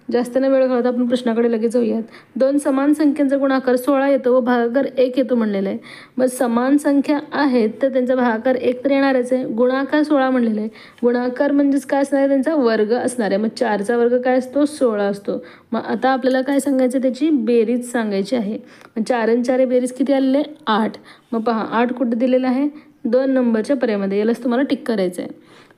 जास्त न वेळ घालवता आपण प्रश्नाकडे लगेच जाऊयात. दोन समान संख्यांचा गुणाकार 16 येतो व भागाकार 1 येतो म्हणलेलं आहे. मग समान संख्या आहेत तर त्यांचा भागाकार 1 तर येणारच आहे. गुणाकार 16 म्हणलेलं आहे. गुणाकार म्हणजेच काय असणार आहे, त्यांचा वर्ग असणार आहे. मग 4चा वर्ग काय असतो, 16 असतो. मग आता आपल्याला काय सांगायचं, त्याची बेरीज सांगायची आहे. मग 4 आणि 4 बेरीज किती आलेले, 8. मग पहा 8 कुठे दिलेलं आहे, 2 नंबरच्या पर्यायामध्ये. यालाच तुम्हाला टिक करायचं आहे.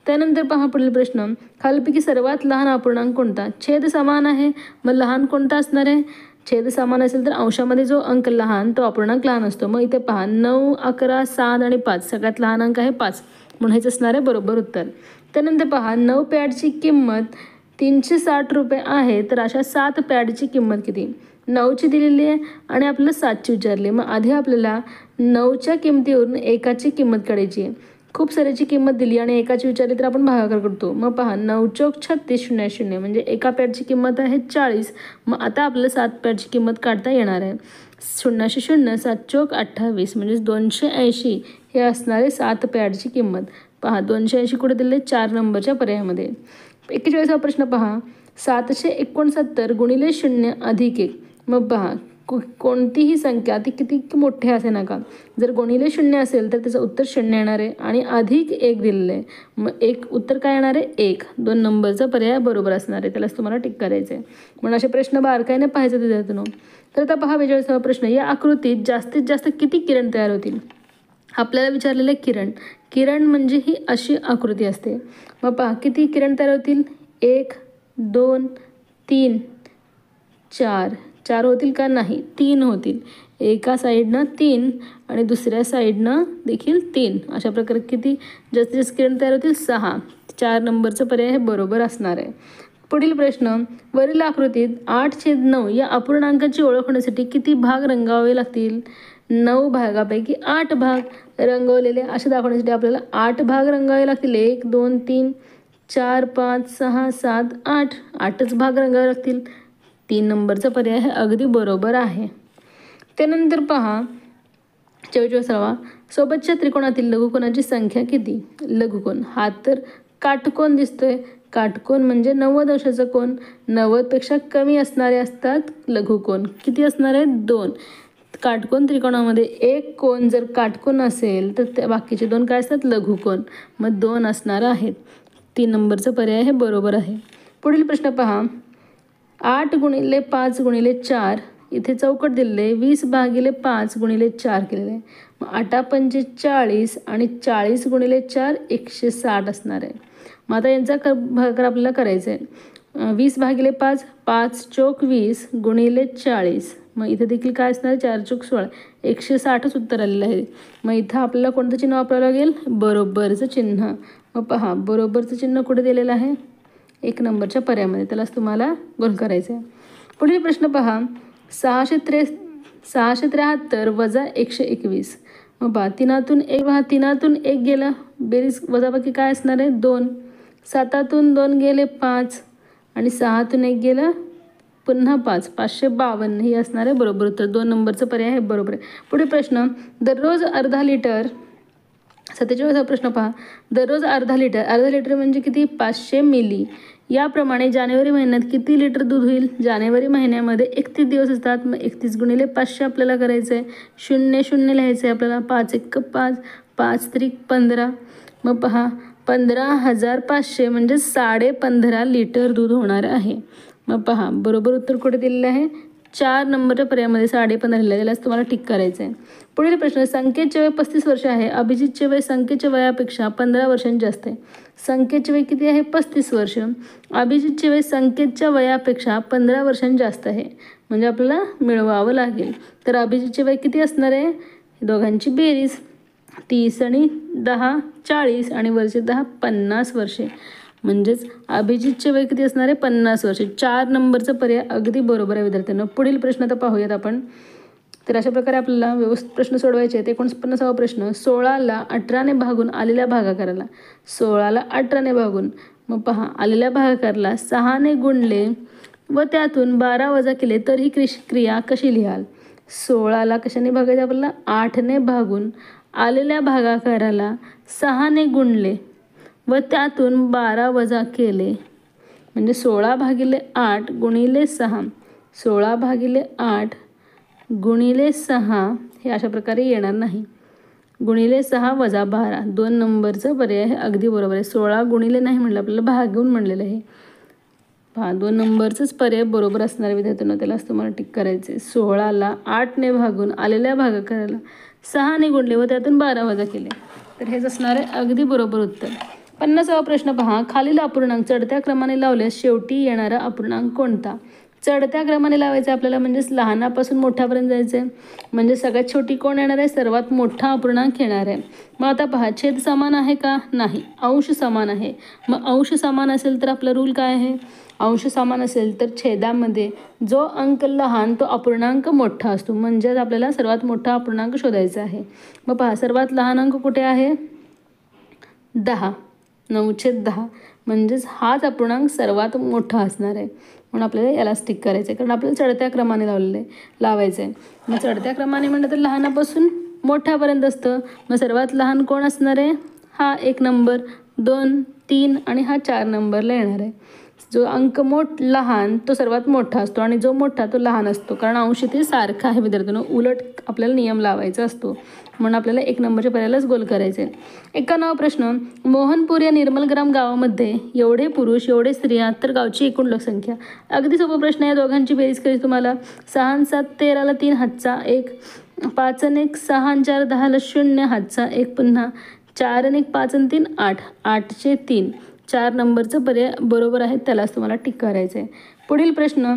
त्यानंतर पहा पुढील प्रश्न, खालीलपैकी सर्वात लहान अपूर्णांक कोणता. छेद समान आहे, मग लहान कोणता असणार आहे, छेद समान असेल तर अंशामध्ये जो अंक लहान तो अपूर्णांक लहान असतो. मग इथे पहा 9, 11, 7 आणि 5 सगळ्यात लहान अंक आहे 5, म्हणून हेच असणार आहे बरोबर उत्तर. त्यानंतर पहा 9 पॅडची किंमत 360 रुपये आहे, तर अशा 7 पॅडची किंमत किती. 9ची दिलेली आहे आणि आपल्याला 7ची विचारली. मग आधी आपल्याला 9च्या किमतीवरून एकाची किंमत काढायची आहे. खूप साऱ्याची किंमत दिली आणि एकाची विचारली तर आपण भागाकार करतो. मग पहा 9 चौक 36 0 0 म्हणजे एका पॅडची किंमत आहे 40. मग आता आपल्याला 7 पॅडची किंमत काढता येणार आहे. 0 0 7 चौक 28 म्हणजे 280 हे असणारे 7 पॅडची किंमत. पहा 280 कुठे दिले, 4 नंबरच्या पर्यायामध्ये. 41वा प्रश्न पहा, 769 गुणिले 0 अधिक 1. मग पहा कोणतीही संख्या ती किती मोठी असे नका, जर गुणिले 0 असेल तर त्याचं उत्तर 0 येणार आहे आणि अधिक 1 दिलेलं आहे. मग एक उत्तर काय येणार आहे, 1. 2 नंबरचा पर्याय बरोबर असणार आहे. त्यालाच तुम्हाला टिक करायचं आहे. म्हणून असे प्रश्न बारकाईने पाहायचे विद्यार्थ्यांनो. तर आता पहा 42वा प्रश्न, या आकृतीत जास्तीत जास्त किती किरण तयार होतील. आपल्याला विचारलेले किरण म्हणजे ही अशी आकृती असते. मग पहा किती किरण तयार होतील, 1 2 3 4. 4 होतील का, नाही 3 होतील. एका साईडनं 3 आणि दुसऱ्या साईडनं देखील 3. अशा प्रकारे किती जास्तीत जास्त किरण तयार होतील, 6. 4 नंबरचं पर्याय हे बरोबर असणार आहे. पुढील प्रश्न, वरील आकृतीत 8/9 या अपूर्णांकाची ओळख होण्यासाठी किती भाग रंगवावे लागतील. 9 भागापैकी 8 भाग रंगवलेले असे दाखवण्यासाठी आपल्याला 8 भाग रंगवावे लागतील. 1 2 3 4 5 6 7 8. 8च भाग रंगवावे लागतील. 3 नंबरचा पर्याय हे अगदी बरोबर आहे. त्यानंतर पहा 44वा, सोबतच्या त्रिकोणातील लघुकोणाची संख्या किती. लघुकोण हा तर काटकोन दिसतोय. काटकोन म्हणजे 90 अंशाचा कोन. 90पेक्षा कमी असणारे असतात लघुकोन. किती असणार आहे, 2. काटकोन त्रिकोणामध्ये एक कोण जर काटकोन असेल तर त्या बाकीचे 2 काय असतात, लघुकोन. मग 2 असणार आहेत. 3 नंबरचा पर्याय हे बरोबर आहे. पुढील प्रश्न पहा, 8 गुणिले 5 गुणिले 4 इथे चौकट दिलेले, 20 भागिले 5 गुणिले 4 केलेले. मग 8 पंचे 40 आणि 40 गुणिले 4 160 असणार आहे. मग आता यांचा भागाकार आपल्याला करायचा आहे. 20 भागिले 5 5 चौक 20 गुणिले 40. मग इथे देखील काय असणार, 4 चौक 16 160च उत्तर आलेलं आहे. मग इथं आपल्याला कोणतं चिन्ह वापरावं लागेल, बरोबरचं चिन्ह. मग पहा बरोबरचं चिन्ह कुठे दिलेलं आहे, 1 नंबरच्या पर्यायामध्ये. त्यालाच तुम्हाला गुण करायचं आहे. पुढील प्रश्न पहा, 673 वजा 121. मग पहा 3तून 1 गेलं, बेरीज वजाबाकी काय असणार आहे, 2. 7तून 2 गेले 5 आणि 6तून 1 गेलं पुन्हा 5. 552 ही असणार आहे बरोबर उत्तर. 2 नंबरचं पर्याय हे बरोबर आहे. पुढील प्रश्न, दररोज अर्धा लिटर. 47वा प्रश्न पहा, दररोज अर्धा लिटर म्हणजे किती, 500 मिली. याप्रमाणे जानेवारी महिन्यात किती लिटर दूध होईल. जानेवारी महिन्यामध्ये 31 दिवस असतात. मग 31 गुणिले 500 आपल्याला करायचं आहे. 0 0 लिहायचं आहे आपल्याला. 5 1 5 5 त्रिक 15. मग पहा 15,500 म्हणजे 15.5 लिटर दूध होणार आहे. मग पहा बरोबर उत्तर कुठे दिलेलं आहे, 4 नंबरच्या पर्यायामध्ये 15.5 लिहिलं. त्यालाच तुम्हाला टिक करायचं आहे. पुढील प्रश्न, संख्येचे वय 35 वर्ष आहे. अभिजितचे वय संख्येच्या वयापेक्षा 15 वर्षांनी जास्त आहे. संख्येचे वय किती आहे, 35 वर्ष. अभिजितचे वय संख्येच्या वयापेक्षा 15 वर्षांनी जास्त आहे. म्हणजे आपल्याला मिळवावं लागेल. तर अभिजितचे वय किती असणार आहे, दोघांची बेरीज 30 आणि 10 40 आणि वरचे 10 50 वर्षे. म्हणजेच अभिजितचे वय किती असणार आहे, 50 वर्षे. 4 नंबरचा पर्याय अगदी बरोबर आहे विद्यार्थ्यांना. पुढील प्रश्न आता पाहूयात आपण. तर अशा प्रकारे आपल्याला व्यवस्थित प्रश्न सोडवायचे आहेत. 49वा प्रश्न, 16ला 18ने भागून आलेल्या भागाकाराला. 16ला 18ने भागून, मग पहा आलेल्या भागाकाराला 6ने गुणले व त्यातून 12 वजा केले तर ही क्रिया कशी लिहाल. 16ला कशाने भागायचे आपल्याला, 8ने भागून आलेल्या भागाकाराला 6ने गुणले व त्यातून 12 वजा केले. म्हणजे 16/8 गुणिले 6, 16/8 गुणिले 6 हे अशा प्रकारे येणार नाही. गुणिले 6 वजा 12, 2 नंबरचं पर्याय हे अगदी बरोबर आहे. 16 गुणिले नाही म्हणलं, आपल्याला भागून म्हणलेलं आहे. 2 नंबरचंच पर्याय बरोबर असणार आहे विद्यार्थ्यांनो, त्यालाच तुम्हाला टिक करायचे. 16ला 8ने भागून आलेल्या भागाकाराला 6ने गुणले व त्यातून 12 वजा केले, तर हेच असणार आहे अगदी बरोबर उत्तर. 50वा प्रश्न पहा. खालील अपूर्णांक चढत्या क्रमाने लावल्यास शेवटी येणारा अपूर्णांक कोणता? चढत्या क्रमाने लावायचं आपल्याला, म्हणजेच लहानापासून मोठ्यापर्यंत जायचं आहे. म्हणजे सगळ्यात छोटी कोण येणार आहे? सर्वात मोठा अपूर्णांक येणार आहे. मग आता पहा, छेद समान आहे का? नाही. अंश समान आहे. मग अंश समान असेल तर आपला रूल काय आहे? अंश समान असेल तर छेदामध्ये जो अंक लहान तो अपूर्णांक मोठा असतो. म्हणजेच आपल्याला सर्वात मोठा अपूर्णांक शोधायचा आहे. मग पहा, सर्वात लहान अंक कुठे आहे? 10. 9/10. म्हणजेच हाच अपूर्णांक सर्वात मोठा असणार आहे. म्हणून आपल्याला याला स्टिक करायचं आहे, कारण आपल्याला चढत्या क्रमाने लावायचं आहे. मग चढत्या क्रमाने म्हणलं तर लहानापासून मोठ्यापर्यंत असतं. मग सर्वात लहान कोण असणार आहे? हा 1 नंबर, 2, 3 आणि हा 4 नंबरला येणार आहे. जो अंक लहान तो सर्वात मोठा असतो आणि जो मोठा तो लहान असतो, कारण अंश ते सारखा आहे विद्यार्थ्यांनो. उलट आपल्याला नियम लावायचा असतो, म्हणून आपल्याला 1 नंबरच्या पर्यायालाच गोल करायचे. 51वा प्रश्न. मोहनपूर या निर्मलग्राम गावामध्ये एवढे पुरुष एवढे स्त्रिया तर गावची एकूण लोकसंख्या. अगदी सोपा प्रश्न आहे. दोघांची बेरीज करायची तुम्हाला. 6 7 13ला 3 हातचा 1, 5 1 6 4 10ला 0 हातचा 1, पुन्हा 4 1 5 3 8, 8चे 3. 4 नंबरचं पर्याय बरोबर आहे, त्यालाच तुम्हाला टिक करायचं आहे. पुढील प्रश्न.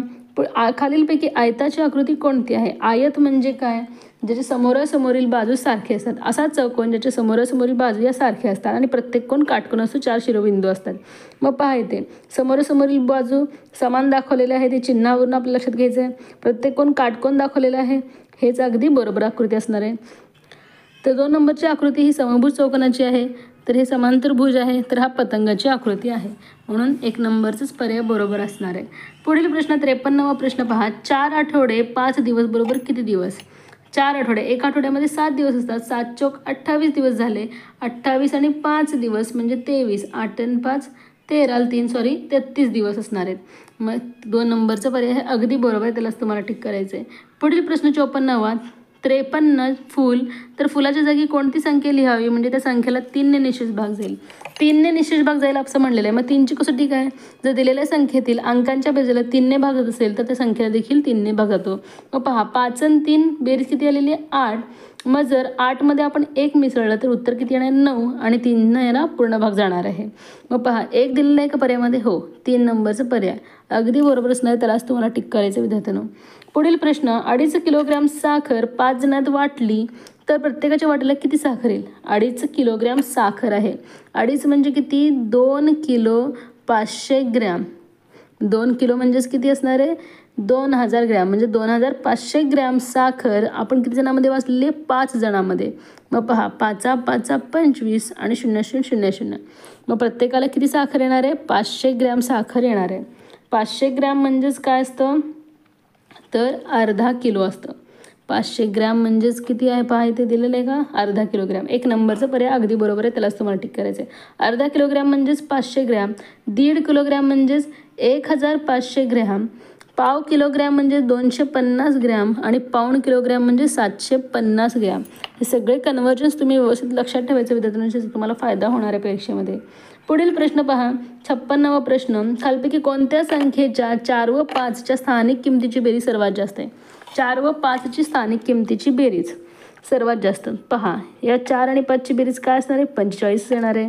खालीलपैकी आयताची आकृती कोणती आहे? आयत म्हणजे काय? ज्याचे समोरासमोरील बाजू सारखे असतात. असा चौकोन ज्याच्या समोरासमोरील बाजू या सारख्या असतात आणि प्रत्येक कोण काटकोन असतो, 4 शिरोबिंदू असतात. मग पहा, इथे समोरासमोरील बाजू समान दाखवलेले आहे, ते चिन्हावरून आपल्या लक्षात घ्यायचं आहे. प्रत्येक कोण काटकोन दाखवलेला आहे, हेच अगदी बरोबर आकृती असणार आहे. तर 2 नंबरची आकृती ही समभुज चौकोनाची आहे, तर हे समांतरभुज आहे, तर हा पतंगाची आकृती आहे. म्हणून 1 नंबरचंच पर्याय बरोबर असणार आहे. पुढील प्रश्न 53वा प्रश्न पहा. 4 आठवडे 5 दिवस बरोबर किती दिवस? 4 आठवडे, 1 आठवड्यामध्ये 7 दिवस असतात. 7 चोक 28 दिवस झाले. 28 आणि 5 दिवस म्हणजे 23. 8 आणि 5 13, 33 दिवस असणार आहेत. मग 2 नंबरचं पर्याय हे अगदी बरोबर आहे, त्यालाच तुम्हाला टिक करायचं आहे. पुढील प्रश्न 54वा. 53 फूल, तर फुलाच्या जागी कोणती संख्या लिहावी? म्हणजे त्या संख्येला 3ने निशेष भाग जाईल. 3ने निशेष भाग जाईल असं म्हणलेलं आहे. मग 3ची कसोटी काय? जर दिलेल्या संख्येतील अंकांच्या बेरजेला 3ने भाग जात असेल तर त्या संख्येला देखील 3ने भाग जातो. मग पहा, 5 आणि 3 बेरीज किती आलेली आहे? 8. मग जर 8मध्ये आपण 1 मिसळलं तर उत्तर किती येणार? 9 आणि 3 याला पूर्ण भाग जाणार आहे. मग पहा, 1 दिलेलं आहे का पर्यायामध्ये? हो, 3 नंबरचं पर्याय अगदी बरोबर असणार, त्यालाच तुम्हाला टिक करायचं विद्यार्थ्यांनो. पुढील प्रश्न. 2.5 किलोग्रॅम साखर 5 जणांत वाटली तर प्रत्येकाच्या वाटेला किती साखर येईल? 2.5 किलोग्रॅम साखर आहे. 2.5 म्हणजे किती? 2 किलो 500 ग्रॅम. 2 किलो म्हणजेच किती असणार आहे? 2000 ग्रॅम. म्हणजे 2500 ग्रॅम साखर आपण किती जणांमध्ये वाचलेली आहे? 5 जणांमध्ये. मग पहा, 5 5 25 आणि 0 0 0 0. मग प्रत्येकाला किती साखर येणार आहे? 500 ग्रॅम साखर येणार आहे. 500 ग्रॅम म्हणजेच काय असतं? तर अर्धा किलो असतं. 500 ग्रॅम म्हणजेच किती आहे? पहा, इथे दिलेलं आहे का? अर्धा किलोग्रॅम. 1 नंबरचं पर्याय अगदी बरोबर आहे, त्यालाच तुम्हाला टिक करायचं आहे. अर्धा किलोग्रॅम म्हणजेच 500 ग्रॅम. 1.5 किलोग्रॅम म्हणजेच 1500 ग्रॅम. पाव किलोग्रॅम म्हणजे 250 ग्रॅम आणि पाऊण किलोग्रॅम म्हणजे 750 ग्रॅम. हे सगळे कन्व्हर्जन्स तुम्ही व्यवस्थित लक्षात ठेवायचं विद्यार्थ्यांचे, तुम्हाला फायदा होणार आहे परीक्षेमध्ये. पुढील प्रश्न पहा. 56वा प्रश्न. खालपैकी कोणत्या संख्येच्या 4 व 5च्या स्थानिक किमतीची बेरीज सर्वात जास्त आहे? 4 व 5ची स्थानिक किमतीची बेरीज सर्वात जास्त. पहा, या 4 आणि 5ची बेरीज काय असणार आहे? 45 येणार आहे.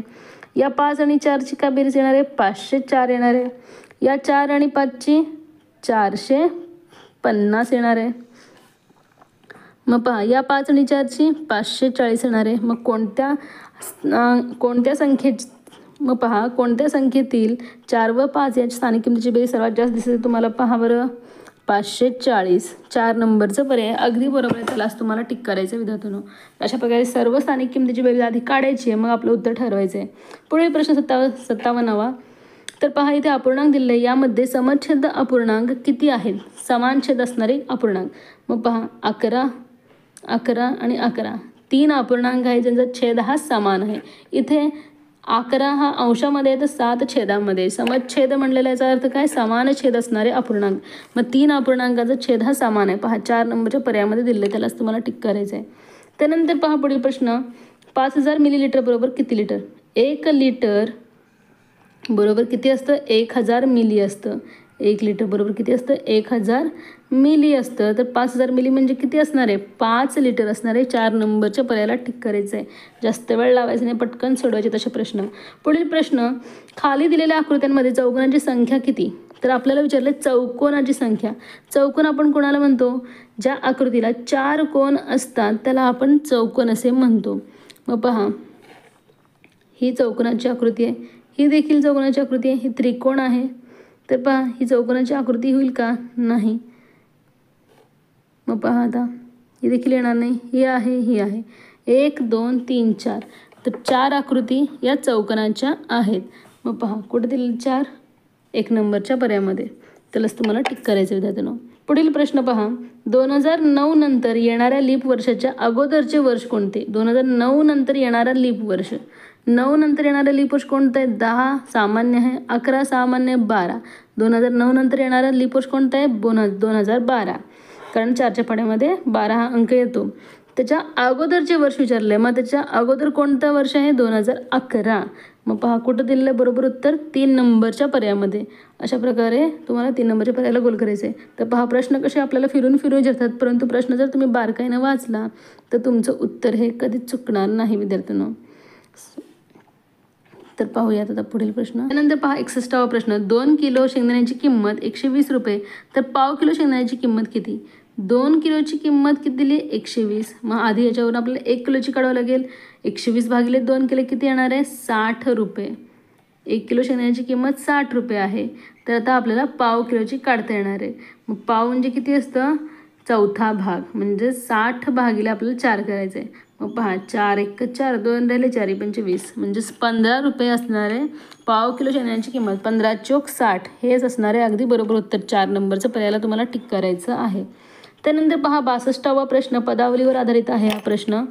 या 5 आणि 4ची काय बेरीज येणार आहे? 504 येणार आहे. या 4 आणि 5ची 450 येणार आहे. मग पहा, या 5 आणि 4ची 540 येणार आहे. मग कोणत्या संख्येची मग पहा, कोणत्या संख्येतील 4 व 5 याची स्थानिक किमतीची बेरीज सर्वात जास्त दिसते तुम्हाला? पहा बरं, 540. 4 नंबरचं पर्याय अगदी बरोबर आहे, त्यालाच तुम्हाला टिक करायचं विद्यार्थ्यांनो. अशा प्रकारे सर्व स्थानिक किमतीची बेरीज आधी काढायची आहे, मग आपलं उत्तर ठरवायचं आहे. पुढील प्रश्न 57वा. तर पहा, इथे अपूर्णांक दिलेले आहे. यामध्ये समच्छेद अपूर्णांक किती आहेत? समान छेद असणारे अपूर्णांक. मग पहा, 11 11 आणि 11 3 अपूर्णांक आहे ज्यांचा छेद हा समान आहे. इथे 11 हा अंशामध्ये आहे तर 7 छेदामध्ये. समच्छेद म्हणलेला याचा अर्थ काय? समान छेद असणारे अपूर्णांक. मग 3 अपूर्णांकाचा छेद हा समान आहे. पहा 4 नंबरच्या पर्यायामध्ये दिले, त्यालाच तुम्हाला टिक करायचं आहे. त्यानंतर पहा पुढील प्रश्न, 5000 मिलीलिटर बरोबर किती लिटर? 1 लिटर बरोबर किती असतं? 1000 मिली असतं. 1 लिटर बरोबर किती असतं? 1000 मिली असतं. तर 5000 मिली म्हणजे किती असणार आहे? 5 लिटर असणार आहे. 4 नंबरच्या पर्यायाला टिक करायचं आहे. जास्त वेळ लावायचा नाही, पटकन सोडवायचे तसे प्रश्न. पुढील प्रश्न, खाली दिलेल्या आकृत्यांमध्ये चौकोनांची संख्या किती? तर आपल्याला विचारले चौकोनाची संख्या. चौकोन आपण कोणाला म्हणतो? ज्या आकृतीला 4 कोन असतात त्याला आपण चौकोन असे म्हणतो. मग पहा, ही चौकोनाची आकृती आहे, ही देखील चौकोनाची आकृती आहे, ही त्रिकोण आहे. तर पहा, ही चौकोनाची आकृती होईल का? नाही. मग पहा आता, ही देखील येणार नाही. ही आहे, ही आहे. 1 2 3 4. तर 4 आकृती या चौकोनाच्या आहेत. मग पहा कुठे दिले 4? 1 नंबरच्या पर्यायामध्ये. त्यालाच तुम्हाला टिक करायचं विद्यार्थ्यांनो. पुढील प्रश्न पहा, 2009 नंतर येणाऱ्या लीप वर्षाच्या अगोदरचे वर्ष कोणते? 2009 नंतर येणारा लीप वर्ष. 9 नंतर येणारा लीप वर्ष कोणतं आहे? 10 सामान्य आहे, 11 सामान्य आहे, 12. 2009 नंतर येणारा लीप वर्ष कोणता आहे? 2012. कारण 4च्या पाड्यामध्ये 12 हा अंक येतो. त्याच्या अगोदरचे वर्ष विचारले, मग त्याच्या अगोदर कोणतं वर्ष आहे? 2011. मग पहा कुठं दिलेलं बरोबर उत्तर? 3 नंबरच्या पर्यायामध्ये. अशा प्रकारे तुम्हाला 3 नंबरच्या पर्यायाला गोल करायचे आहे. तर पहा, प्रश्न कसे आपल्याला फिरून फिरून विचारतात, परंतु प्रश्न जर तुम्ही बारकाईनं वाचला तर तुमचं उत्तर हे कधीच चुकणार नाही विद्यार्थ्यांनो. तर पाहूयात आता पुढील प्रश्न. त्यानंतर पहा 61वा प्रश्न, 2 किलो शेंगदाण्याची किंमत 120 रुपये, तर पाव किलो शेंगदाण्याची किंमत किती? 2 किलोची किंमत किती दिली? 120. मग आधी याच्यावरून आपल्याला 1 किलोची काढावं लागेल. 120 भागिले 2 किलो किती येणार आहे? 60 रुपये. 1 किलो शेंगदाण्याची किंमत 60 रुपये आहे. तर आता आपल्याला पाव किलोची काढता येणार आहे. मग पाव म्हणजे किती असतं? चौथा भाग, म्हणजे 60 भागिले आपल्याला 4 करायचं आहे. मग पहा, 4 1 4, 2 राहिले, 4 25, म्हणजेच 15 रुपये असणार आहे पाव किलो शेंगदाण्याची किंमत. 15 चोक 60 हेच असणार आहे अगदी बरोबर उत्तर. 4 नंबरचं पर्यायाला तुम्हाला टिक करायचं आहे. त्यानंतर पहा 62वा प्रश्न, पदावलीवर आधारित आहे हा प्रश्न.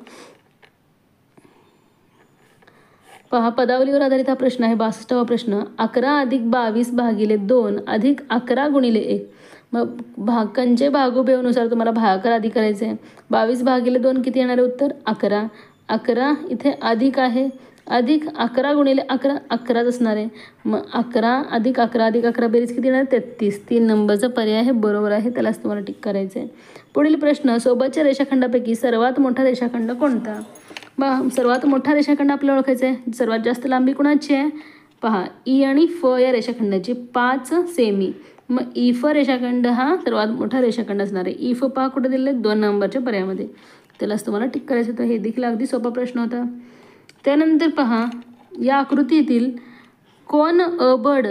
पहा, पदावलीवर आधारित हा प्रश्न आहे. 62वा प्रश्न, 11 अधिक 22 भागिले 2 अधिक 11 गुणिले 1. मग भागांचे भागोबेनुसार तुम्हाला भागाकार आधी करायचे आहे. 22 भागिले 2 किती येणार आहे उत्तर? 11. 11 इथे अधिक आहे, अधिक 11 गुणिले 11 11च असणार आहे. मग 11 अधिक 11 अधिक 11 बेरीज किती येणार? 33. 3 नंबरचा पर्याय हे बरोबर आहे, त्यालाच तुम्हाला टिक करायचं आहे. पुढील प्रश्न, सोबतच्या रेषाखंडापैकी सर्वात मोठा रेषाखंड कोणता? मग सर्वात मोठा रेषाखंड आपल्याला ओळखायचा आहे. सर्वात जास्त लांबी कोणाची आहे? पहा, ई आणि फ या रेषाखंडाची 5 सेमी. मग इफ रेषाखंड हा सर्वात मोठा रेषाखंड असणार आहे. इफ पहा कुठे दिले? 2 नंबरच्या पर्यायामध्ये. त्यालाच तुम्हाला टिक करायचं होतं. हे देखील अगदी सोपा प्रश्न होता. त्यानंतर पहा, या आकृतीतील कोन अबड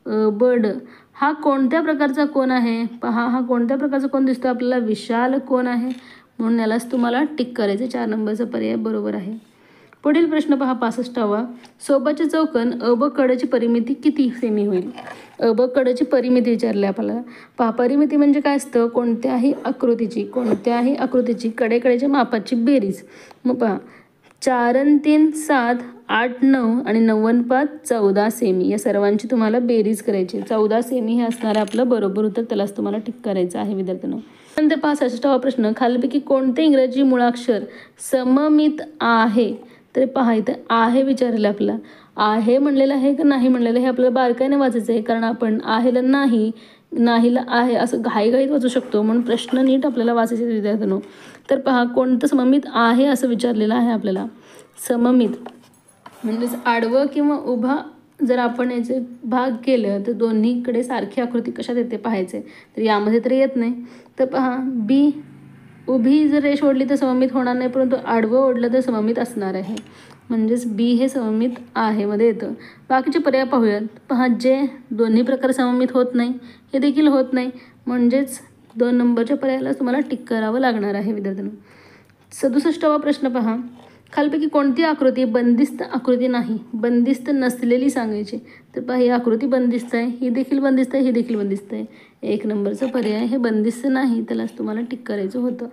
अबड हा कोणत्या प्रकारचा कोन आहे? पहा, हा कोणत्या प्रकारचा कोन दिसतो आपल्याला? विशाल कोन आहे, म्हणून यालाच तुम्हाला टिक करायचे. 4 नंबरचा पर्याय बरोबर आहे. पुढील प्रश्न पहा 65वा, सोबतचे चौकोन अब कडची परिमिती किती सेमी होईल? अब कडची परिमिती विचारली आपल्याला. पहा, परिमिती म्हणजे काय असतं? कोणत्याही आकृतीची कडेकडेच्या मापाची बेरीज. मग पहा, 4 आणि 3 7, 8 9 आणि 9 आणि 5 14 सेमी. या सर्वांची तुम्हाला बेरीज करायची. 14 सेमी हे असणार आहे आपलं बरोबर उत्तर, त्यालाच तुम्हाला टिक करायचं आहे विद्यार्थ्यांनो. नंतर पहा 66वा प्रश्न, खालीलपैकी कोणते इंग्रजी मुळाक्षर सममित आहे? तर पहा, इथं आहे विचारलं आपल्याला. आहे म्हणलेलं आहे का नाही म्हणलेलं हे आपल्याला बारकाईने वाचायचं आहे, कारण आपण आहेला नाही, नाहीला आहे असं घाईघाईत वाचू शकतो, म्हणून प्रश्न नीट आपल्याला वाचायचे विद्यार्थ्यांनो. तर पहा, कोणतं सममित आहे असं विचारलेलं आहे आपल्याला. सममित म्हणजेच आडवं किंवा उभा जर आपण याचे भाग केलं तर दोन्हीकडे सारखी आकृती कशात येते पाहायचे. तर यामध्ये तर येत नाही. तर पहा, बी उभी जर रेष ओढली तर सममित होणार नाही, परंतु आडवं ओढलं तर सममित असणार आहे, म्हणजेच बी हे सममित आहे मध्ये येतं. बाकीचे पर्याय पाहूयात. पहा, जे दोन्ही प्रकार सममित होत नाही हे देखील होत नाही, म्हणजेच 2 नंबरच्या पर्यायाला तुम्हाला टिक करावं लागणार आहे विद्यार्थ्यांनो. 67वा प्रश्न पहा, खालपैकी कोणती आकृती बंदिस्त आकृती नाही, बंदिस्त नसलेली सांगायची? तर पहा, ही आकृती बंदिस्त आहे, ही देखील बंदिस्त आहे, ही देखील बंदिस्त आहे. 1 नंबरचा पर्याय हे बंदिस्त नाही, त्यालाच तुम्हाला टिक करायचं होतं.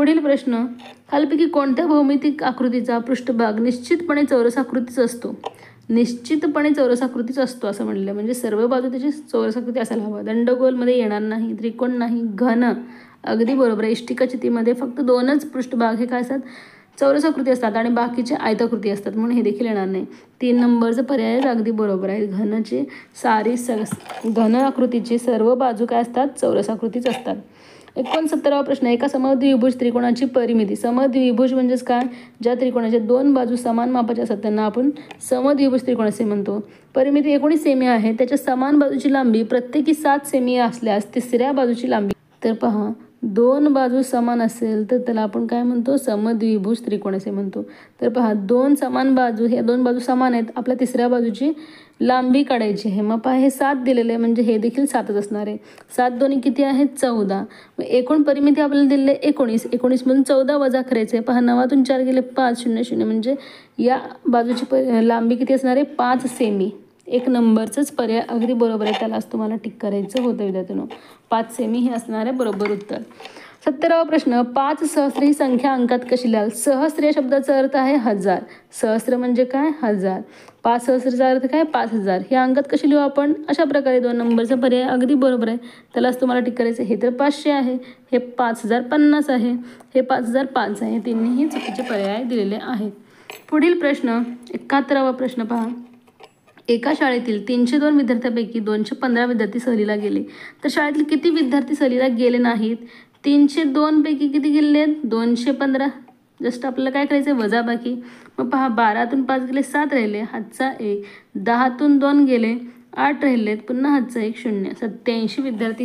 पुढील प्रश्न, खालीलपैकी कोणत्या भौमितिक आकृतीचा पृष्ठभाग निश्चितपणे चौरसाकृतीच असतो? निश्चितपणे चौरसाकृतीच असतो असं म्हणलं, म्हणजे सर्व बाजू त्याची चौरसाकृती असायला हवं. दंडगोलमध्ये येणार नाही, त्रिकोण नाही, घन अगदी बरोबर आहे. इष्टिकाचितीमध्ये फक्त 2च पृष्ठभाग हे काय असतात, चौरसाकृती असतात आणि बाकीचे आयताकृती असतात, म्हणून हे देखील येणार नाही. 3 नंबरचं पर्याय अगदी बरोबर आहे. घन आकृतीची सर्व बाजू काय असतात, चौरसाकृतीच असतात. 69वा प्रश्न, एका समद्विभुज त्रिकोणाची परिमिती. समद्विभुज म्हणजेच काय, ज्या त्रिकोणाच्या 2 बाजू समान मापाच्या असतात त्यांना आपण समद्विभुज त्रिकोण असे म्हणतो. परिमिती 19 सेमी आहे. त्याच्या समान बाजूची लांबी प्रत्येकी 7 सेमी असल्यास तिसऱ्या बाजूची लांबी, तर पहा 2 बाजू समान असेल तर त्याला आपण काय म्हणतो, समद्विभुज त्रिकोण असे म्हणतो. तर पहा 2 समान बाजू, ह्या 2 बाजू समान आहेत, आपल्या तिसऱ्या बाजूची लांबी काढायची आहे. मग पहा हे 7 दिलेले आहे, म्हणजे हे देखील 7च असणार आहे. 7 दोन्ही किती आहेत, 14. मग एकूण परिमिती आपल्याला दिलेली आहे 19. 19 मधून 14 वजा करायचे. पहा 9तून 4 गेले 5, 0 0, म्हणजे या बाजूची लांबी किती असणार आहे, 5 सेमी. 1 नंबरचंच पर्याय अगदी बरोबर आहे, त्यालाच तुम्हाला टिक करायचं होतं विद्यार्थ्यांनो. 5 सेमी हे असणार आहे बरोबर उत्तर. 70वा प्रश्न, 5 सहस्र ही संख्या अंकात कशी लिहाल? सहस्र या शब्दाचा अर्थ आहे 1000. सहस्र म्हणजे काय, 1000. 5 सहस्रचा अर्थ काय, 5000. हे अंकात कशी लिहू आपण, अशा प्रकारे. 2 नंबरचा पर्याय अगदी बरोबर आहे, त्यालाच तुम्हाला टिक करायचं. हे तर 500 आहे, हे 5050 आहे, हे 5005 आहे. तिन्हीही चुकीचे पर्याय दिलेले आहेत. पुढील प्रश्न 71वा प्रश्न पहा, एका शाळेतील 302 विद्यार्थ्यांपैकी 215 विद्यार्थी सहलीला गेले, तर शाळेतील किती विद्यार्थी सहलीला गेले नाहीत? 302 पैकी किती गेले आहेत, 215. जस्ट आपल्याला काय करायचं आहे, वजाबाकी. मग पहा 12तून 5 गेले 7 राहिले, हातचा 1. 10तून 2 गेले 8 राहिलेत, पुन्हा हातचा 1, 0. 87 विद्यार्थी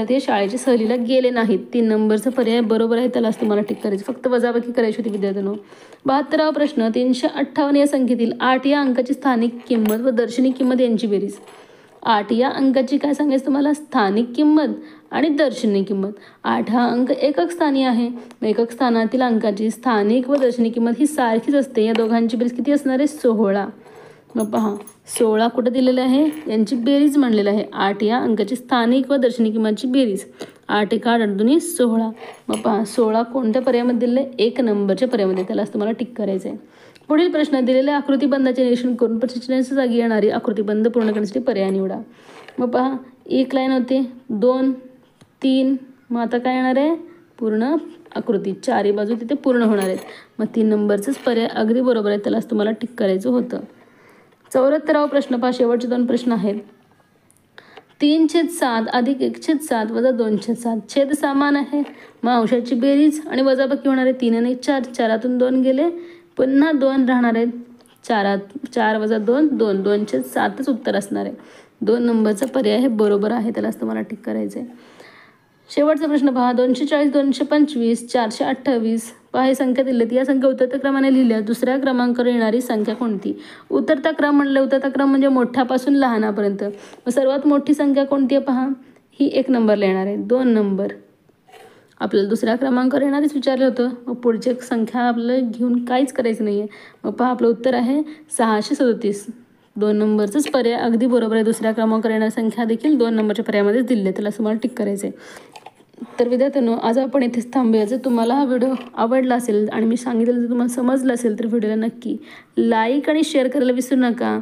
हे शाळेच्या सहलीला गेले नाहीत. 3 नंबरचा पर्याय बरोबर आहे, त्यालाच तुम्हाला टिक करायचं, फक्त वजाबाकी करायची होती विद्यार्थ्यांनो. 72वा प्रश्न, 358 या संख्येतील 8 या अंकाची स्थानिक किंमत व दर्शनी किंमत यांची बेरीज. 8 या अंकाची काय सांगायचं तुम्हाला, स्थानिक किंमत आणि दर्शनी किंमत. 8 हा अंक एकक स्थानी आहे, एकक स्थानातील अंकाची स्थानिक व दर्शनी किंमत ही सारखीच असते. या दोघांची बेरीज किती असणार आहे, 16. मग पहा 16 कुठं दिलेलं आहे, यांची बेरीज म्हणलेलं आहे. 8 या अंकाची स्थानिक व दर्शनी किंमतची बेरीज. 8 एका 8 दूनी 16. मग पहा 16 कोणत्या पर्यायामध्ये दिलेलं आहे, 1 नंबरच्या पर्यायामध्ये, त्यालाच तुम्हाला टिक करायचं आहे. पुढील प्रश्न, दिलेल्या आकृतिबंधाचे निरीक्षण करून प्रश्नाच्या जागी येणारी आकृतिबंध पूर्ण करण्यासाठी पर्याय निवडा. मग पहा 1 लाईन होते, 2 3, मग आता काय येणार आहे, पूर्ण आकृती. 4ही बाजू तिथे पूर्ण होणार आहेत. मग 3 नंबरचंच पर्याय अगदी बरोबर आहे, त्यालाच तुम्हाला टिक करायचं होतं. 74वा प्रश्न पहा, शेवटचे 2 प्रश्न आहेत. 3/7 अधिक 1/7 वजा 2/7. छेद समान आहे, मग अंशाची बेरीज आणि वजाबाकी होणार आहे. 3 आणि 4, 4तून 2 गेले, पुन्हा 2 राहणार आहेत. 4 वजा 2, 2. 2/7च उत्तर असणार आहे. 2 नंबरचा पर्याय हे बरोबर आहे, त्यालाच तुम्हाला टिक करायचं आहे. शेवटचा प्रश्न पहा, 240, 225, 428. पहा ही संख्या दिली, या संख्या उतरत्या क्रमाने लिहिल्या, दुसऱ्या क्रमांकावर येणारी संख्या कोणती? उतरता क्रम म्हणलं, उतरता क्रम म्हणजे मोठ्यापासून लहानापर्यंत. मग सर्वात मोठी संख्या कोणती आहे पहा, ही 1 नंबरला येणार आहे. 2 नंबर आपल्याला दुसऱ्या क्रमांकावर येणारीच विचारलं होतं. मग पुढची एक संख्या आपल्याला घेऊन काहीच करायचं नाही आहे. मग पहा आपलं उत्तर आहे 637. 2 नंबरचंच पर्याय अगदी बरोबर आहे. दुसऱ्या क्रमांकावर येणारी संख्या देखील 2 नंबरच्या पर्यायामध्येच दिली आहे, त्याला तुम्हाला टिक करायचं आहे. तर विद्यार्थ्यांनो, आज आपण इथेच थांबूया. जर तुम्हाला हा व्हिडिओ आवडला असेल आणि मी सांगितलं जर तुम्हाला समजलं असेल तर व्हिडिओला नक्की लाईक आणि शेअर करायला विसरू नका,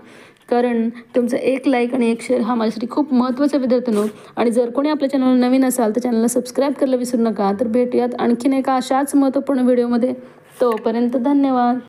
कारण तुमचं 1 लाईक आणि 1 शेअर हा माझ्यासाठी खूप महत्त्वाचा आहे विद्यार्थ्यांनो. आणि जर कोणी आपल्या चॅनलवर नवीन असाल तर चॅनलला सबस्क्राईब करायला विसरू नका. तर भेटूयात आणखीन एका अशाच महत्त्वपूर्ण व्हिडिओमध्ये. तोपर्यंत धन्यवाद.